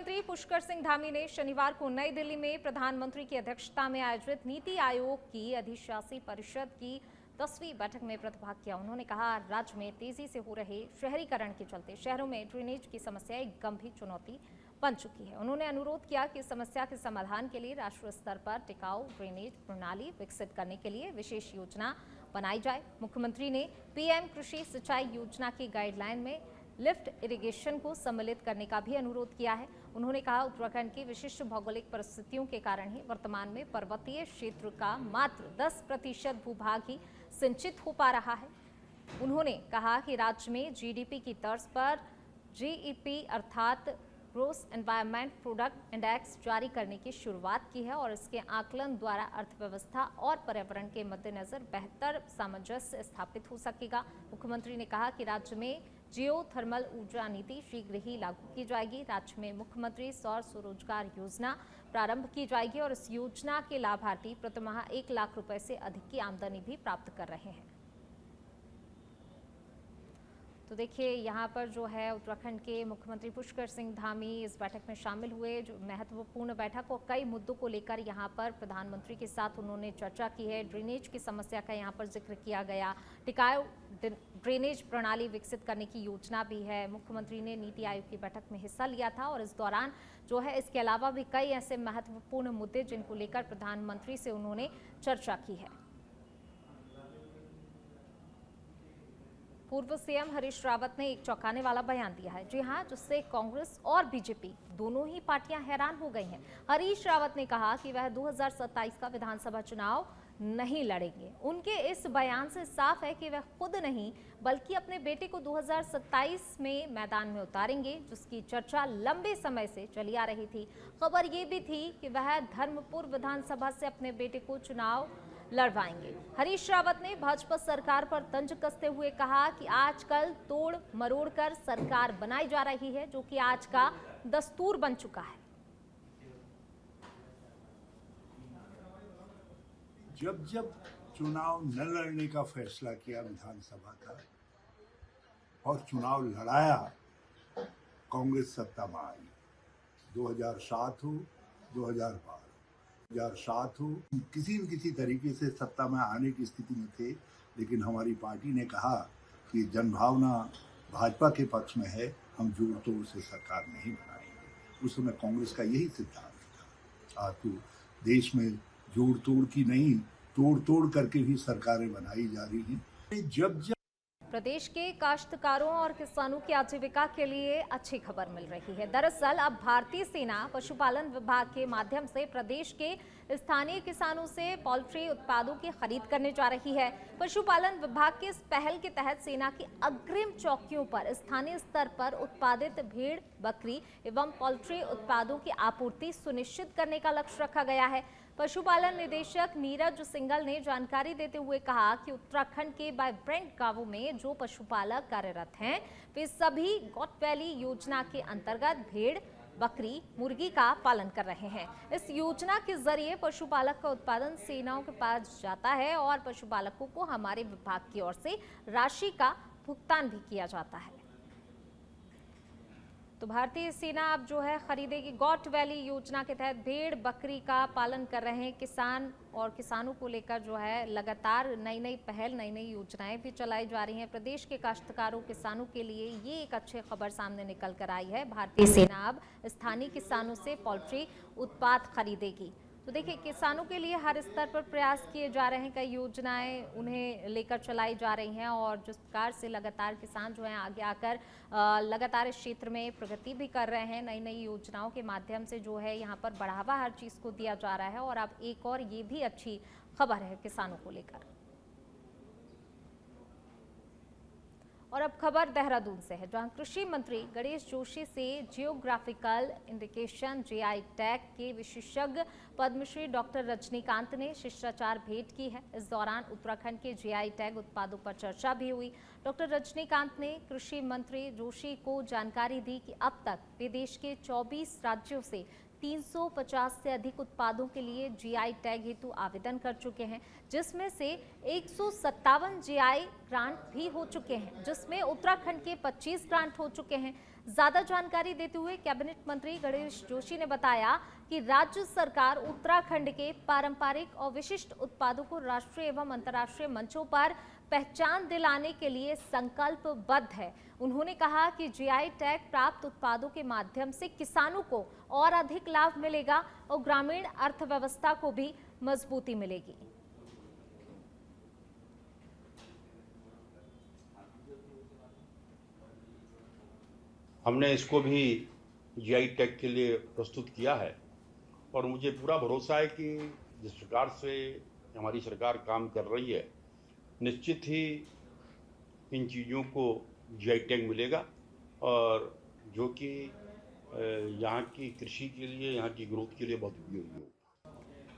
मंत्री पुष्कर सिंह धामी ने शनिवार को नई दिल्ली में प्रधानमंत्री की अध्यक्षता में आयोजित नीति आयोग की अधिशासी परिषद की 10वीं बैठक में प्रतिभाग किया। उन्होंने कहा, राज्य में तेजी से हो रहे शहरीकरण के चलते शहरों में ड्रेनेज की समस्या एक गंभीर चुनौती बन चुकी है। उन्होंने अनुरोध किया कि समस्या के समाधान के लिए राष्ट्रीय स्तर पर टिकाऊ ड्रेनेज प्रणाली विकसित करने के लिए विशेष योजना बनाई जाए। मुख्यमंत्री ने पीएम कृषि सिंचाई योजना की गाइडलाइन में लिफ्ट इरिगेशन को सम्मिलित करने का भी अनुरोध किया है। उन्होंने कहा, उत्तराखंड की विशिष्ट भौगोलिक परिस्थितियों के कारण ही वर्तमान में पर्वतीय क्षेत्र का मात्र 10% भूभाग ही सिंचित हो पा रहा है। उन्होंने कहा कि राज्य में जीडीपी की तर्ज पर जीईपी अर्थात ग्रोस एनवायरमेंट प्रोडक्ट इंडेक्स जारी करने की शुरुआत की है और इसके आकलन द्वारा अर्थव्यवस्था और पर्यावरण के मद्देनजर बेहतर सामंजस्य स्थापित हो सकेगा। मुख्यमंत्री ने कहा कि राज्य में जियो थर्मल ऊर्जा नीति शीघ्र ही लागू की जाएगी। राज्य में मुख्यमंत्री सौर स्वरोजगार योजना प्रारंभ की जाएगी और इस योजना के लाभार्थी प्रतिमाह 1 लाख रुपए से अधिक की आमदनी भी प्राप्त कर रहे हैं। तो देखिए, यहाँ पर जो है उत्तराखंड के मुख्यमंत्री पुष्कर सिंह धामी इस बैठक में शामिल हुए। जो महत्वपूर्ण बैठक और कई मुद्दों को लेकर यहाँ पर प्रधानमंत्री के साथ उन्होंने चर्चा की है। ड्रेनेज की समस्या का यहाँ पर जिक्र किया गया, टिकाऊ ड्रेनेज प्रणाली विकसित करने की योजना भी है। मुख्यमंत्री ने नीति आयोग की बैठक में हिस्सा लिया था और इस दौरान जो है इसके अलावा भी कई ऐसे महत्वपूर्ण मुद्दे जिनको लेकर प्रधानमंत्री से उन्होंने चर्चा की है। पूर्व सीएम हरीश रावत ने एक चौंकाने वाला बयान दिया है, जी हां, जिससे कांग्रेस और बीजेपी दोनों ही पार्टियां हैरान हो गई हैं। हरीश रावत ने कहा कि वह 2027 का विधानसभा चुनाव नहीं लड़ेंगे। उनके इस बयान से साफ है कि वह खुद नहीं बल्कि अपने बेटे को 2027 में मैदान में उतारेंगे, जिसकी चर्चा लंबे समय से चली आ रही थी। खबर ये भी थी कि वह धर्मपुर विधानसभा से अपने बेटे को चुनाव लड़वाएंगे। हरीश रावत ने भाजपा सरकार पर तंज कसते हुए कहा कि आजकल तोड़ मरोड़ कर सरकार बनाई जा रही है, जो कि आज का दस्तूर बन चुका है। जब जब चुनाव न लड़ने का फैसला किया विधानसभा का और चुनाव लड़ाया, कांग्रेस सत्ता में आई। 2007 हो, 2012 2007 हो, किसी न किसी तरीके से सत्ता में आने की स्थिति में थे, लेकिन हमारी पार्टी ने कहा कि जनभावना भाजपा के पक्ष में है, हम जोड़ तोड़ से सरकार नहीं बनाएंगे। उस समय कांग्रेस का यही सिद्धांत था। आज तो देश में जोड़ तोड़ की नहीं, तोड़ तोड़ करके भी सरकारें बनाई जा रही हैं। जब प्रदेश के काश्तकारों और किसानों की आजीविका के लिए अच्छी खबर मिल रही है। दरअसल अब भारतीय सेना पशुपालन विभाग के माध्यम से प्रदेश के स्थानीय किसानों से पोल्ट्री उत्पादों की खरीद करने जा रही है। पशुपालन विभाग की इस पहल के तहत सेना की अग्रिम चौकियों पर स्थानीय स्तर पर उत्पादित भेड़, बकरी एवं पोल्ट्री उत्पादों की आपूर्ति सुनिश्चित करने का लक्ष्य रखा गया है। पशुपालन निदेशक नीरज सिंघल ने जानकारी देते हुए कहा कि उत्तराखंड के वाइब्रेंट गांवों में जो पशुपालक कार्यरत हैं, वे सभी गॉट वैली योजना के अंतर्गत भेड़, बकरी, मुर्गी का पालन कर रहे हैं। इस योजना के जरिए पशुपालक का उत्पादन सेनाओं के पास जाता है और पशुपालकों को हमारे विभाग की ओर से राशि का भुगतान भी किया जाता है। तो भारतीय सेना अब जो है खरीदेगी। गॉट वैली योजना के तहत भेड़ बकरी का पालन कर रहे हैं किसान और किसानों को लेकर जो है लगातार नई नई पहल, नई नई योजनाएं भी चलाई जा रही हैं। प्रदेश के काश्तकारों किसानों के लिए ये एक अच्छी खबर सामने निकल कर आई है। भारतीय सेना अब स्थानीय किसानों से पोल्ट्री उत्पाद खरीदेगी। तो देखिए, किसानों के लिए हर स्तर पर प्रयास किए जा रहे हैं, कई योजनाएं उन्हें लेकर चलाई जा रही हैं और जिस प्रकार से लगातार किसान जो हैं आगे आकर लगातार इस क्षेत्र में प्रगति भी कर रहे हैं। नई नई योजनाओं के माध्यम से जो है यहाँ पर बढ़ावा हर चीज़ को दिया जा रहा है और अब एक और ये भी अच्छी खबर है किसानों को लेकर। और अब खबर देहरादून से है, जहां कृषि मंत्री गणेश जोशी से जियोग्राफिकल इंडिकेशन जीआई टैग के विशेषज्ञ पद्मश्री डॉक्टर रजनीकांत ने शिष्टाचार भेंट की है। इस दौरान उत्तराखंड के जीआई टैग उत्पादों पर चर्चा भी हुई। डॉक्टर रजनीकांत ने कृषि मंत्री जोशी को जानकारी दी कि अब तक वे देश के 24 राज्यों से 350 से अधिक उत्पादों के लिए जीआई टैग हेतु आवेदन कर चुके हैं, जिसमें से 157 जीआई ग्रांट भी हो चुके हैं, जिसमें उत्तराखंड के 25 ग्रांट हो चुके हैं। ज्यादा जानकारी देते हुए कैबिनेट मंत्री गणेश जोशी ने बताया कि राज्य सरकार उत्तराखंड के पारंपरिक और विशिष्ट उत्पादों को राष्ट्रीय एवं अंतर्राष्ट्रीय मंचों पर पहचान दिलाने के लिए संकल्पबद्ध है। उन्होंने कहा कि जीआई टैग प्राप्त उत्पादों के माध्यम से किसानों को और अधिक लाभ मिलेगा और ग्रामीण अर्थव्यवस्था को भी मजबूती मिलेगी। हमने इसको भी जीआई टैग के लिए प्रस्तुत किया है और मुझे पूरा भरोसा है कि जिस प्रकार से हमारी सरकार काम कर रही है, निश्चित ही इन चीज़ों को जीआई टैग मिलेगा और जो कि यहाँ की कृषि के लिए, यहाँ की ग्रोथ के लिए बहुत उपयोगी होगा।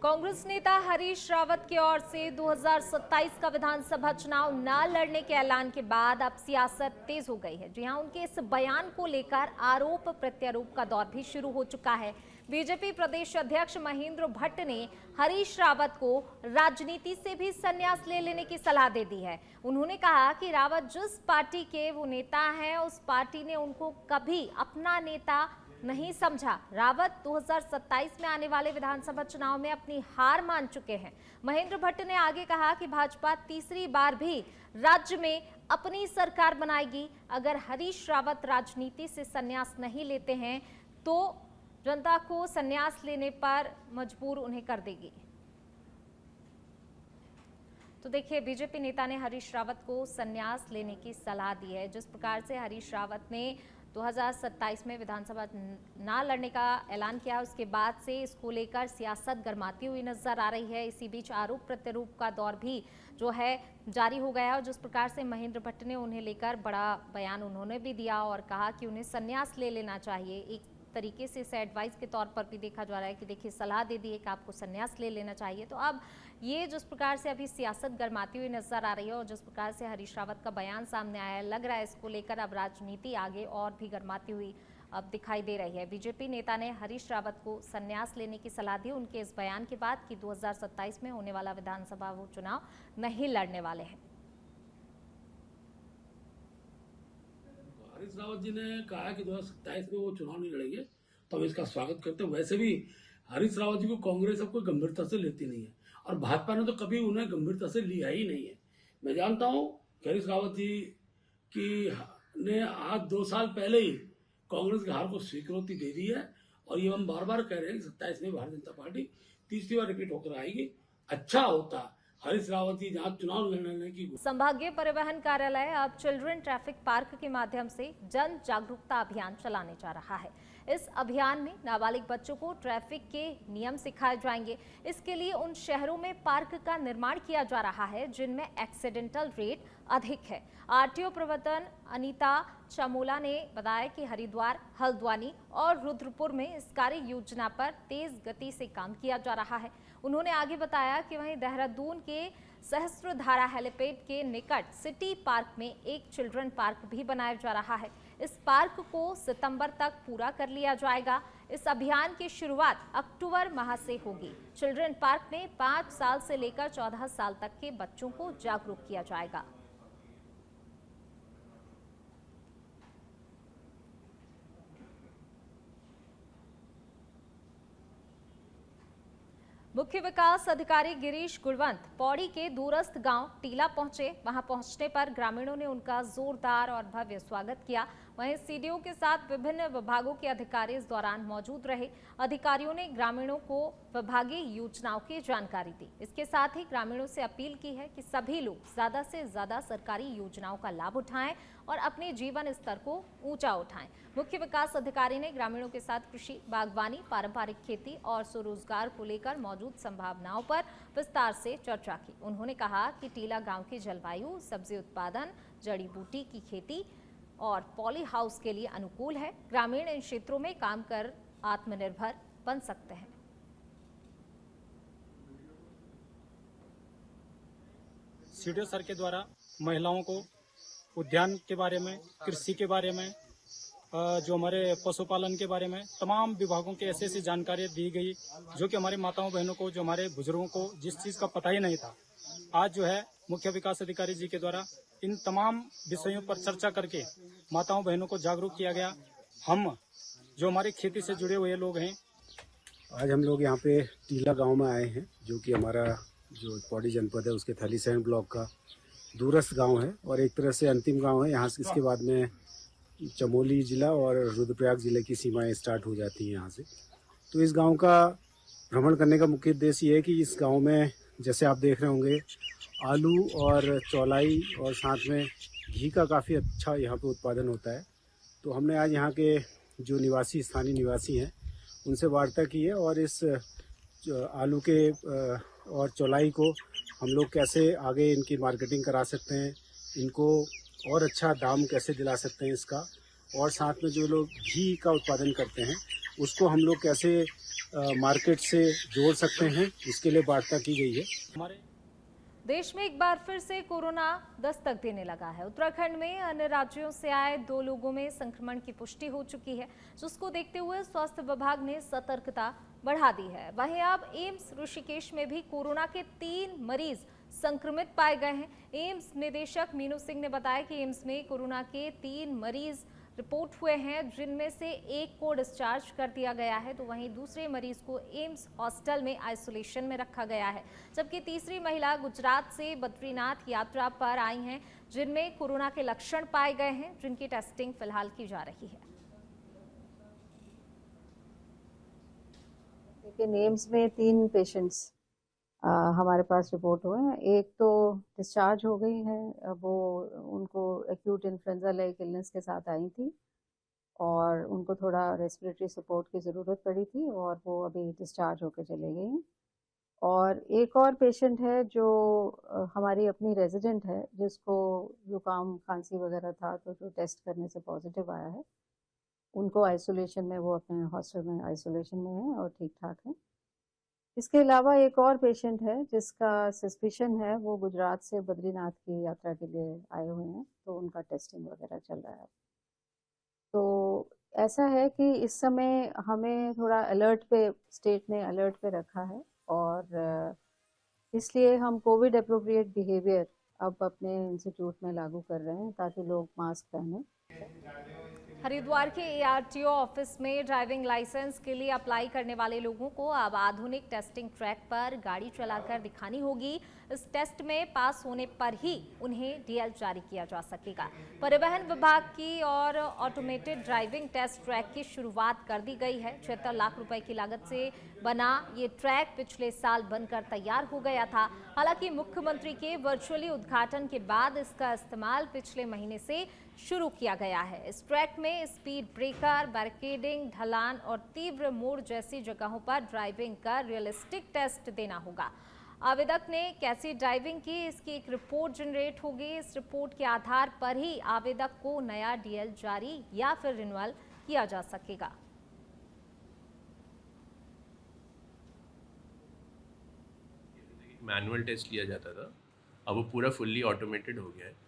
कांग्रेस नेता हरीश रावत की ओर से 2027 का विधानसभा चुनाव न लड़ने के ऐलान के बाद अब सियासत तेज हो गई है। जी हां, उनके इस बयान को लेकर आरोप प्रत्यारोप का दौर भी शुरू हो चुका है। बीजेपी प्रदेश अध्यक्ष महेंद्र भट्ट ने हरीश रावत को राजनीति से भी संन्यास ले लेने की सलाह दे दी है। उन्होंने कहा कि रावत जिस पार्टी के वो नेता हैं, उस पार्टी ने उनको कभी अपना नेता नहीं समझा। रावत 2027 में आने वाले विधानसभा चुनाव में अपनी हार मान चुके हैं। महेंद्र भट्ट ने आगे कहा कि भाजपा तीसरी बार भी राज्य में अपनी सरकार बनाएगी। अगर हरीश रावत राजनीति से संन्यास नहीं लेते हैं तो जनता को संन्यास लेने पर मजबूर उन्हें कर देगी। तो देखिए, बीजेपी नेता ने हरीश रावत को संन्यास लेने की सलाह दी है। जिस प्रकार से हरीश रावत ने 2027 में विधानसभा ना लड़ने का ऐलान किया, उसके बाद से इसको लेकर सियासत गरमाती हुई नजर आ रही है। इसी बीच आरोप प्रत्यारोप का दौर भी जो है जारी हो गया और जिस प्रकार से महेंद्र भट्ट ने उन्हें लेकर बड़ा बयान उन्होंने भी दिया और कहा कि उन्हें संन्यास ले लेना चाहिए। एक तरीके से इसे एडवाइस के तौर पर भी देखा जा रहा है कि देखिए, सलाह दे दी है कि आपको संन्यास ले लेना चाहिए। तो अब ये जिस प्रकार से अभी सियासत गरमाती हुई नजर आ रही है और जिस प्रकार से हरीश रावत का बयान सामने आया है, लग रहा है इसको लेकर अब राजनीति आगे और भी गरमाती हुई अब दिखाई दे रही है। बीजेपी नेता ने हरीश रावत को संन्यास लेने की सलाह दी उनके इस बयान के बाद कि 2027 में होने वाला विधानसभा वो चुनाव नहीं लड़ने वाले हैं। हरीश रावत जी ने कहा कि 2027 में वो चुनाव नहीं लड़ेंगे, तो हम इसका स्वागत करते हैं। वैसे भी हरीश रावत जी को कांग्रेस अब कोई गंभीरता से लेती नहीं है और भाजपा ने तो कभी उन्हें गंभीरता से लिया ही नहीं है। मैं जानता हूं कि हरीश रावत जी की ने आज 2 साल पहले ही कांग्रेस की हार को स्वीकृति दे दी है और ये हम बार बार कह रहे हैं कि 27 में भारतीय जनता पार्टी तीसरी बार रिपीट होकर आएगी। अच्छा होता हरीश रावत जी जहां चुनाव लड़ने की। संभागीय परिवहन कार्यालय अब चिल्ड्रन ट्रैफिक पार्क के माध्यम से जन जागरूकता अभियान चलाने जा रहा है। इस अभियान में नाबालिग बच्चों को ट्रैफिक के नियम सिखाए जाएंगे। इसके लिए उन शहरों में पार्क का निर्माण किया जा रहा है जिनमें एक्सीडेंटल रेट अधिक है। आरटीओ प्रवर्तन अनीता चामोला ने बताया कि हरिद्वार, हल्द्वानी और रुद्रपुर में इस कार्य योजना पर तेज गति से काम किया जा रहा है। उन्होंने आगे बताया कि वहीं देहरादून के सहस्त्रधारा हेलीपैड के निकट सिटी पार्क में एक चिल्ड्रन पार्क भी बनाया जा रहा है। इस पार्क को सितंबर तक पूरा कर लिया जाएगा। इस अभियान की शुरुआत अक्टूबर माह से होगी। चिल्ड्रन पार्क में 5 साल से लेकर 14 साल तक के बच्चों को जागरूक किया जाएगा। मुख्य विकास अधिकारी गिरीश गुणवंत पौड़ी के दूरस्थ गांव टीला पहुंचे। वहां पहुंचने पर ग्रामीणों ने उनका जोरदार और भव्य स्वागत किया। वहीं सीडीओ के साथ विभिन्न विभागों के अधिकारी इस दौरान मौजूद रहे। अधिकारियों ने ग्रामीणों को विभागीय योजनाओं की जानकारी दी। इसके साथ ही ग्रामीणों से अपील की है कि सभी लोग ज्यादा से ज्यादा सरकारी योजनाओं का लाभ उठाएं और अपने जीवन स्तर को ऊंचा उठाएं। मुख्य विकास अधिकारी ने ग्रामीणों के साथ कृषि, बागवानी, पारंपरिक खेती और स्वरोजगार को लेकर मौजूद संभावनाओं पर विस्तार से चर्चा की। उन्होंने कहा कि टीला गांव की जलवायु सब्जी उत्पादन, जड़ी बूटी की खेती और पॉली हाउस के लिए अनुकूल है। ग्रामीण इन क्षेत्रों में काम कर आत्मनिर्भर बन सकते हैं। सीडीओ सर के द्वारा महिलाओं को उद्यान के बारे में, कृषि के बारे में, जो हमारे पशुपालन के बारे में तमाम विभागों की ऐसी ऐसी जानकारियाँ दी गई जो कि हमारे माताओं बहनों को, जो हमारे बुजुर्गों को जिस चीज़ का पता ही नहीं था, आज जो है मुख्य विकास अधिकारी जी के द्वारा इन तमाम विषयों पर चर्चा करके माताओं बहनों को जागरूक किया गया। हम जो हमारी खेती से जुड़े हुए लोग हैं, आज हम लोग यहाँ पे टीला गांव में आए हैं, जो कि हमारा जो पौड़ी जनपद है उसके थलीसैंण ब्लॉक का दूरस्थ गांव है और एक तरह से अंतिम गांव है। यहाँ से इसके बाद में चमोली जिला और रुद्रप्रयाग जिले की सीमाएं स्टार्ट हो जाती हैं यहाँ से। तो इस गांव का भ्रमण करने का मुख्य उद्देश्य ये है कि इस गांव में जैसे आप देख रहे होंगे आलू और चौलाई और साथ में घी का काफ़ी अच्छा यहाँ पे उत्पादन होता है। तो हमने आज यहाँ के जो स्थानीय निवासी हैं उनसे वार्ता की है और इस आलू के और चौलाई को हम लोग कैसे आगे इनकी मार्केटिंग करा सकते हैं, इनको और अच्छा दाम कैसे दिला सकते हैं इसका, और साथ में जो लोग घी का उत्पादन करते हैं उसको हम लोग कैसे मार्केट से जोड़ सकते हैं, इसके लिए वार्ता की गई है। हमारे देश में एक बार फिर से कोरोना दस्तक देने लगा है। उत्तराखंड में अन्य राज्यों से आए 2 लोगों में संक्रमण की पुष्टि हो चुकी है, जिसको देखते हुए स्वास्थ्य विभाग ने सतर्कता बढ़ा दी है। वहीं अब एम्स ऋषिकेश में भी कोरोना के 3 मरीज संक्रमित पाए गए हैं। एम्स निदेशक मीनू सिंह ने बताया कि एम्स में कोरोना के 3 मरीज रिपोर्ट हुए हैं, जिनमें से एक को डिस्चार्ज कर दिया गया है, तो वहीं दूसरे मरीज को एम्स हॉस्टल में आइसोलेशन में रखा गया है। जबकि तीसरी महिला गुजरात से बद्रीनाथ यात्रा पर आई हैं, जिनमें कोरोना के लक्षण पाए गए हैं, जिनकी टेस्टिंग फिलहाल की जा रही है। लेकिन एम्स में 3 पेशेंट्स हमारे पास रिपोर्ट हुए हैं। एक तो डिस्चार्ज हो गई है, वो उनको एक्यूट इन्फ्लुएंजा लाइक इलनेस के साथ आई थी और उनको थोड़ा रेस्पिरेटरी सपोर्ट की ज़रूरत पड़ी थी और वो अभी डिस्चार्ज होकर चले गई हैं। और एक और पेशेंट है जो हमारी अपनी रेजिडेंट है, जिसको जुकाम खांसी वगैरह था, तो जो टेस्ट करने से पॉजिटिव आया है, उनको आइसोलेशन में, वो अपने हॉस्टल में आइसोलेशन में है और ठीक ठाक है। इसके अलावा एक और पेशेंट है जिसका सस्पिशन है, वो गुजरात से बद्रीनाथ की यात्रा के लिए आए हुए हैं, तो उनका टेस्टिंग वगैरह चल रहा है। तो ऐसा है कि इस समय हमें थोड़ा अलर्ट पे, स्टेट ने अलर्ट पे रखा है और इसलिए हम कोविड अप्रोप्रिएट बिहेवियर अब अपने इंस्टीट्यूट में लागू कर रहे हैं ताकि लोग मास्क पहने। हरिद्वार के ARTO ऑफिस में ड्राइविंग लाइसेंस के लिए अप्लाई करने वाले लोगों को अब आधुनिक टेस्टिंग ट्रैक पर गाड़ी चलाकर दिखानी होगी। इस टेस्ट में पास होने पर ही उन्हें DL जारी किया जा सकेगा। परिवहन विभाग की और ऑटोमेटेड ड्राइविंग टेस्ट ट्रैक की शुरुआत कर दी गई है। 76 लाख रुपए की लागत से बना ये ट्रैक पिछले साल बनकर तैयार हो गया था। हालांकि मुख्यमंत्री के वर्चुअली उद्घाटन के बाद इसका इस्तेमाल पिछले महीने से शुरू किया गया है। इस ट्रैक में स्पीड ब्रेकर, बैरिकेडिंग, ढलान और तीव्र मोड़ जैसी जगहों पर ड्राइविंग का रियलिस्टिक टेस्ट देना होगा। आवेदक ने कैसी ड्राइविंग की, इसकी एक रिपोर्ट जनरेट होगी। इस रिपोर्ट के आधार पर ही आवेदक को नया DL जारी या फिर रिन्यूअल किया जा सकेगा। मैनुअल टेस्ट लिया जाता था, अब वो पूरा फुल्ली ऑटोमेटेड हो गया है।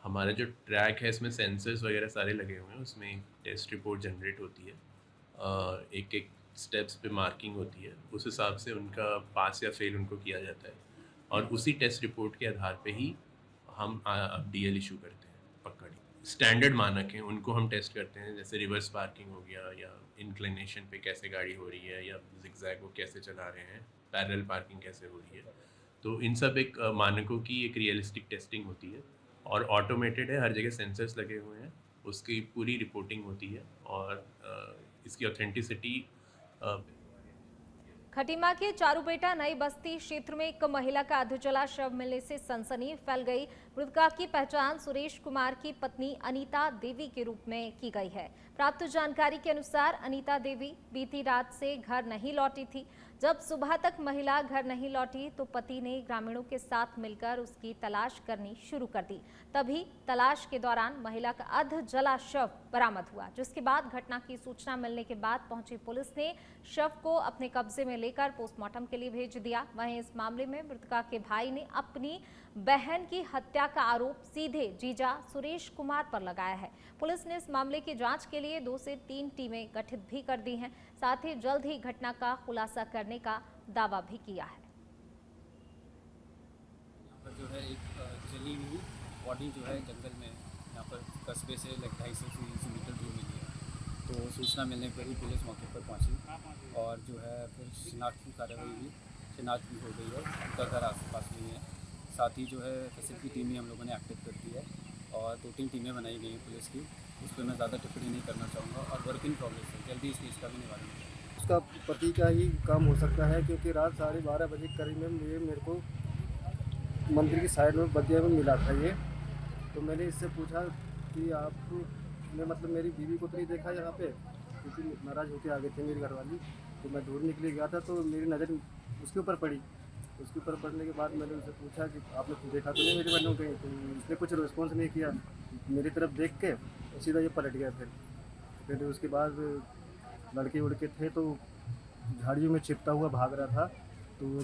हमारा जो ट्रैक है इसमें सेंसर्स वगैरह सारे लगे हुए हैं, उसमें टेस्ट रिपोर्ट जनरेट होती है, एक एक स्टेप्स पे मार्किंग होती है, उस हिसाब से उनका पास या फेल उनको किया जाता है और उसी टेस्ट रिपोर्ट के आधार पे ही हम अब DL इशू करते हैं। पक्का स्टैंडर्ड मानक हैं, उनको हम टेस्ट करते हैं, जैसे रिवर्स पार्किंग हो गया या इंक्लिनेशन पे कैसे गाड़ी हो रही है या जिगजैग वो कैसे चला रहे हैं, पैरेलल पार्किंग कैसे हो रही है। तो इन सब एक मानकों की एक रियलिस्टिक टेस्टिंग होती है और ऑटोमेटेड है, हर जगह सेंसर्स लगे हुए हैं, उसकी पूरी रिपोर्टिंग होती है और इसकी ऑथेंटिसिटी। खटीमा के चारूपेटा नई बस्ती क्षेत्र में एक महिला का अधजला शव मिलने से सनसनी फैल गई। मृतका की पहचान सुरेश कुमार की पत्नी अनीता देवी के रूप में की गई है। प्राप्त जानकारी के अनुसार अनीता देवी बीती रात से घर नहीं लौटी थी। जब सुबह तक महिला घर नहीं लौटी तो पति ने ग्रामीणों के साथ मिलकर उसकी तलाश करनी शुरू कर दी। तभी तलाश के दौरान महिला का अधजला शव बरामद हुआ, जिसके बाद घटना की सूचना मिलने के बाद पहुंची पुलिस ने शव को अपने कब्जे में लेकर पोस्टमार्टम के लिए भेज दिया। वहीं इस मामले में मृतका के भाई ने अपनी बहन की हत्या का आरोप सीधे जीजा सुरेश कुमार पर लगाया है। पुलिस ने इस मामले की जांच के लिए 2 से 3 टीमें गठित भी कर दी हैं। साथ ही जल्द ही घटना का खुलासा करने का दावा भी किया है। यहाँ पर जो है एक जली हुई बॉडी जो है जंगल में यहाँ पर कस्बे से 250 से 300 मीटर दूर मिली है। तो सूचना मिलने पर ही पुलिस मौके पर पहुंची और जो है फिर शिनाख्त की कार्रवाई हुई, शिनाख्त भी हो गई है, उनका घर आस पास में ही है। साथ ही जो है एसएसएफ की टीम भी हम लोगों ने एक्टिव कर दी है और 2-3 टीमें बनाई गई हैं पुलिस की, उस पर मैं ज़्यादा टिप्पणी नहीं करना चाहूँगा और वर्क इन प्रोग्रेस है, जल्दी इस केस का भी निवारण होगा। उसका पति का ही काम हो सकता है क्योंकि रात 12:30 बजे करीब में मेरे को मंदिर की साइड में बगिया में मिला था ये। तो मैंने इससे पूछा कि आपने मतलब मेरी बीवी को तो नहीं देखा यहाँ पे, क्योंकि नाराज़ होकर आ गए थे मेरी घरवाली। तो मैं दूर निकले गया था तो मेरी नज़र उसके ऊपर पड़ी। उसके ऊपर पड़ने के बाद मैंने उनसे पूछा कि आपने देखा तो नहीं मेरी बहनों कहीं, तो उसने कुछ रिस्पॉन्स नहीं किया मेरी तरफ देख के, सीधा ये पलट गया। फिर उसके बाद लड़के उड़के थे तो झाड़ियों में छिपता हुआ भाग रहा था। तो